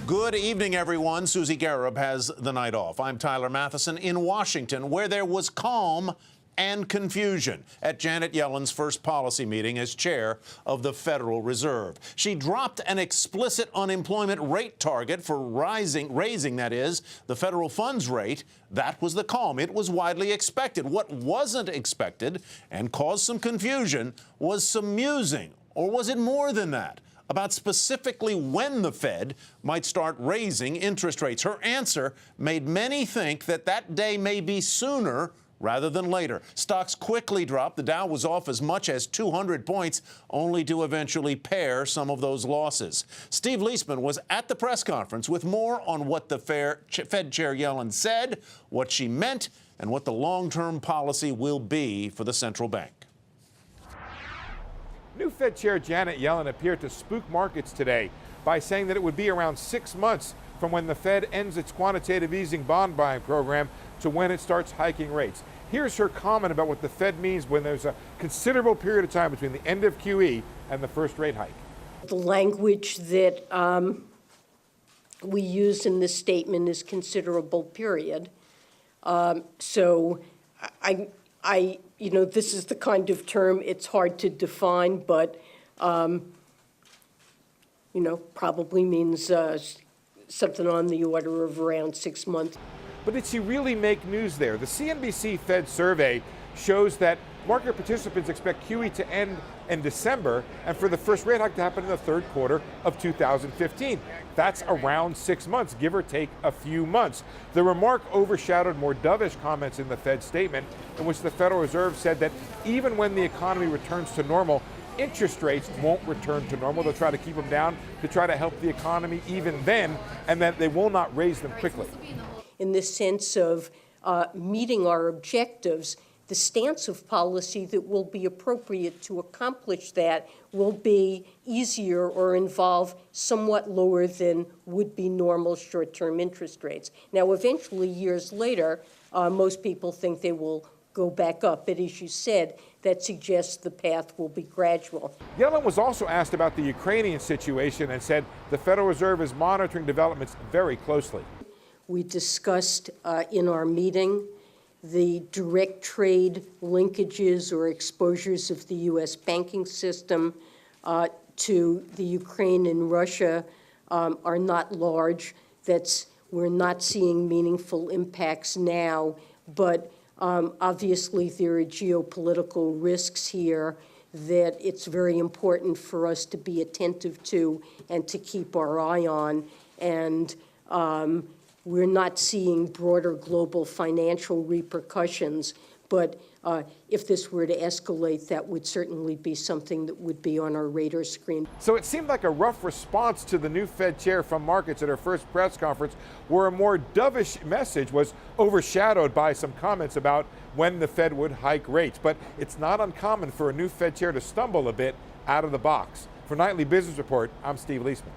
Good evening, everyone. Susie Garib has the night off. I'm Tyler Matheson in Washington, where there was calm and confusion at Janet Yellen's first policy meeting as chair of the Federal Reserve. She dropped an explicit unemployment rate target for raising, that is, the federal funds rate. That was the calm. It was widely expected. What wasn't expected and caused some confusion was some musing, or was it more than that, about specifically when the Fed might start raising interest rates. Her answer made many think that that day may be sooner rather than later. Stocks quickly dropped. The Dow was off as much as 200 points, only to eventually pare some of those losses. Steve Leisman was at the press conference with more on what the Fed Chair Yellen said, what she meant, and what the long-term policy will be for the central bank. New Fed Chair Janet Yellen appeared to spook markets today by saying that it would be around 6 months from when the Fed ends its quantitative easing bond buying program to when it starts hiking rates. Here's her comment about what the Fed means when there's a considerable period of time between the end of QE and the first rate hike. The language that we use in this statement is considerable period. So this is the kind of term it's hard to define, but, probably means something on the order of around 6 months. But did she really make news there? The CNBC Fed survey shows that market participants expect QE to end in December and for the first rate hike to happen in the third quarter of 2015. That's around 6 months, give or take a few months. The remark overshadowed more dovish comments in the Fed statement, in which the Federal Reserve said that even when the economy returns to normal, interest rates won't return to normal. They'll try to keep them down to try to help the economy even then, and that they will not raise them quickly. In the sense of meeting our objectives, the stance of policy that will be appropriate to accomplish that will be easier or involve somewhat lower than would be normal short-term interest rates. Now, eventually, years later, most people think they will go back up, but as you said, that suggests the path will be gradual. Yellen was also asked about the Ukrainian situation and said the Federal Reserve is monitoring developments very closely. We discussed in our meeting the direct trade linkages or exposures of the U.S. banking system to the Ukraine and Russia are not large. We're not seeing meaningful impacts now, but obviously there are geopolitical risks here that it's very important for us to be attentive to and to keep our eye on. And we're not seeing broader global financial repercussions, but if this were to escalate, that would certainly be something that would be on our radar screen. So it seemed like a rough response to the new Fed chair from markets at her first press conference, where a more dovish message was overshadowed by some comments about when the Fed would hike rates. But it's not uncommon for a new Fed chair to stumble a bit out of the box. For Nightly Business Report, I'm Steve Leisman.